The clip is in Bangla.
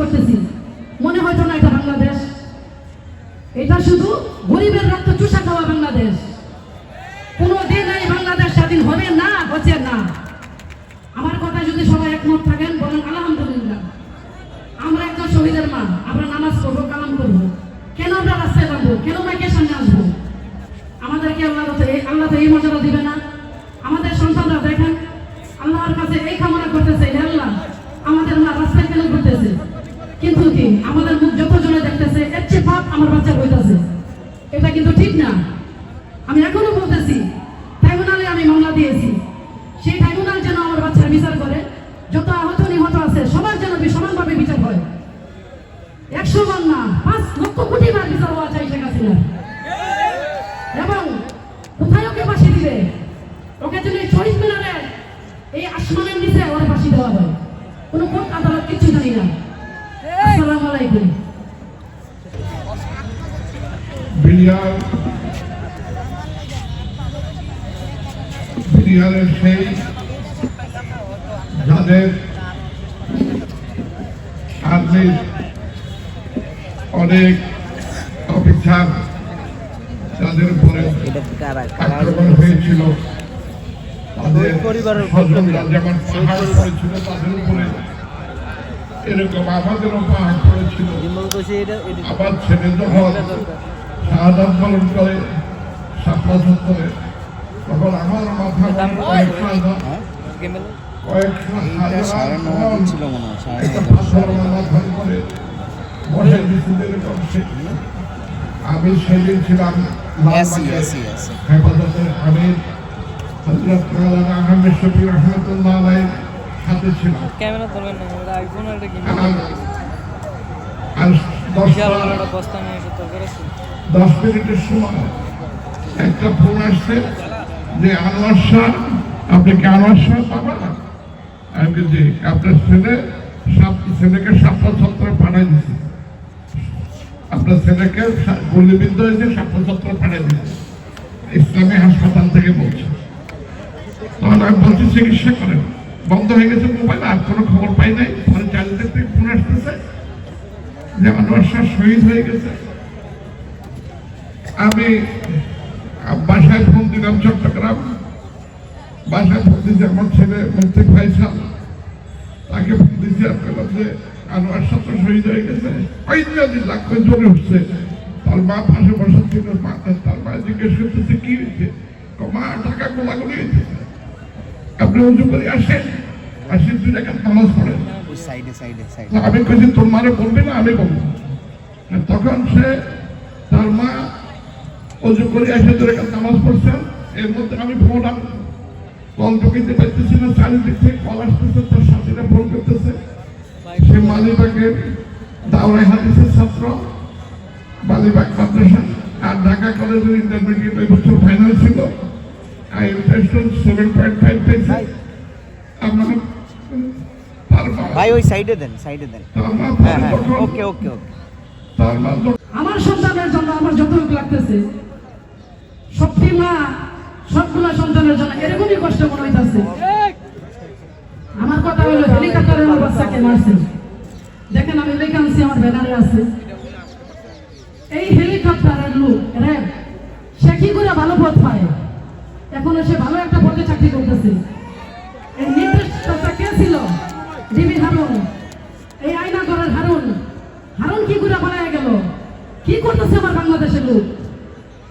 করতেছি, মনে হয়তো না এটা বাংলাদেশ। এটা শুধু গরিবের রক্ত চুষা খাওয়া বাংলাদেশ। কোনোদিন এই বাংলাদেশ স্বাধীন হবে না, হচ্ছে না। আমার কথা যদি সবাই একমত থাকেন, বলেন আলহামদুলিল্লাহ। আমরা একজন শহীদের মা, আমরা নামাজ পড়বো, কালাম করবো। কেন আমরা রাস্তায় নামবো? কেন মাইকের সামনে আসবো? আমাদেরকে আল্লাহ তো এই মর্যাদা দিবে না? আমাদের সন্তানরা দেখেন আল্লাহর কাছে এই কামনা করতেছে, হে আল্লাহ আমাদের মা রাস্তায় কেন ঘুরতেছে, কিন্তু কি আমাদের মুখ যত জনে দেখতেছে এর চেয়ে পাপ আমার বাচ্চা হইতেছে। এটা কিন্তু ঠিক না। আমি এখনো বলতেছি, ট্রাইব্যুনালে আমি মামলা দিয়েছি, সেই ট্রাইব্যুনাল যেন আমার বাচ্চার বিচার করে। যত আহত নিহত আছে সবার যেন সমানভাবে বিচার হয়। 100 বার না, 5 লক্ষ কোটি বার বিচার হওয়া চাই শেখ হাসিনা। এবং কোথায় ওকে ফাঁসি দিবে? ওকে যেন শহীদ মিনারে এই আসমানের নিচে ওর ফাঁসি দেওয়া হয়। কোনো কোর্ট আদালত কিছু জানি না। আসসালামু আলাইকুম। বিহারের সেই যাদের আর্মির অনেক অফিসার যাদের উপরে আক্রমণ হয়েছিল, তাদের স্বজনরা যেমন পাহাড় পড়েছিল তাদের উপরে, এরকম আমাদেরও পাহাড় পড়েছিল। আমার ছেলে যখন শাহাদাত পালন করে শাপলা চত্বরে, তখন আমার মাথা আমি সেদিন ছিলাম হেফাজতের আমির হযরত মাওলানা আহমেদ শফি রহমাতুল্লাহ আলাইহির সাথে ছিলাম। আর 10 মিনিটের সময় একটা ফোন আসছে যে আনোয়ার শাহ, আপনি কি আনোয়ার শাহ পাবেন? আমি বলছি আপনার ছেলেকে শাপলা চত্বরে পাঠাই দিচ্ছি, আপনার ছেলেকে গুলিবিদ্ধ হয়েছে, শাপলা চত্বরে পাঠাই দিচ্ছি, ইসলামী হাসপাতাল থেকে বলছে। তখন আমি বলছি চিকিৎসা করেন, বন্ধ হয়ে গেছে মোবাইল, আর কোনো খবর পাই নাই। পরে চারিদিক থেকে ফোন আসতেছে যে আনোয়ার শাহ শহীদ হয়ে গেছে। আমি বাসায় ফোন দিলাম, চট্টগ্রাম বাসায় ফোন দিয়েছি আমার ছেলে মুফতি ফাইসাল, তাকে ফোন দিয়েছি, আপনার যে আনোয়ার শাহ শহীদ হয়ে গেছে। লাখে জোরে উঠছে। তার মা পাশে বসে ছিল, তার মা জিজ্ঞেস করতেছে কি হয়েছে? মা টাকা গোলাগুলি হয়েছে, আপনি উঁচু করে আসেন, আসি 2 রাকাত নামাজ পড়েন। আমি কইছি তোর মারে বলবি না, আমি বলবো। তখন সে তার মা অজু করে এসে 2 রাকাত নামাজ পড়ছেন। এর মধ্যে আমি ফোন কল ঢুকিতে পারতেছি না, চারিদিক থেকে কল আসতেছে, তার সাথীরা ফোন করতেছে। সে মালিবাগের দাওরাই হাদিসের ছাত্র, মালিবাগ মাদ্রাসা আর ঢাকা কলেজের ইন্টারমিডিয়েট এই বছর ফাইনাল ছিল। I invested 7.5 পেয়েছি। ভাই ওই সাইডে দেন, সাইডে দেন। হ্যাঁ হ্যাঁ, ওকে ওকে ওকে। আমার সন্তানের জন্য আমার যতটুকু লাগতেছে, সত্যি মা সবগুলা সন্তানের জন্য এরকমই কষ্ট মনে হইতেছে। আমার কথা হলো হেলিকপ্টারে আমার বাচ্চাকে মারছে, দেখেন আমি লেখা আনছি, আমার ব্যানারে আছে। এই হেলিকপ্টারের লোক র্যাব, সে কি করে ভালো পথ পায়? এখনো সে ভালো একটা পদে চাকরি করতেছে। এই নির্দেশটা কে ছিল? ডিবি হারুন, এই আয়নাগরের হারুন। হারুন কি করে পালায় গেল? কি করতেছে আমার বাংলাদেশের লোক?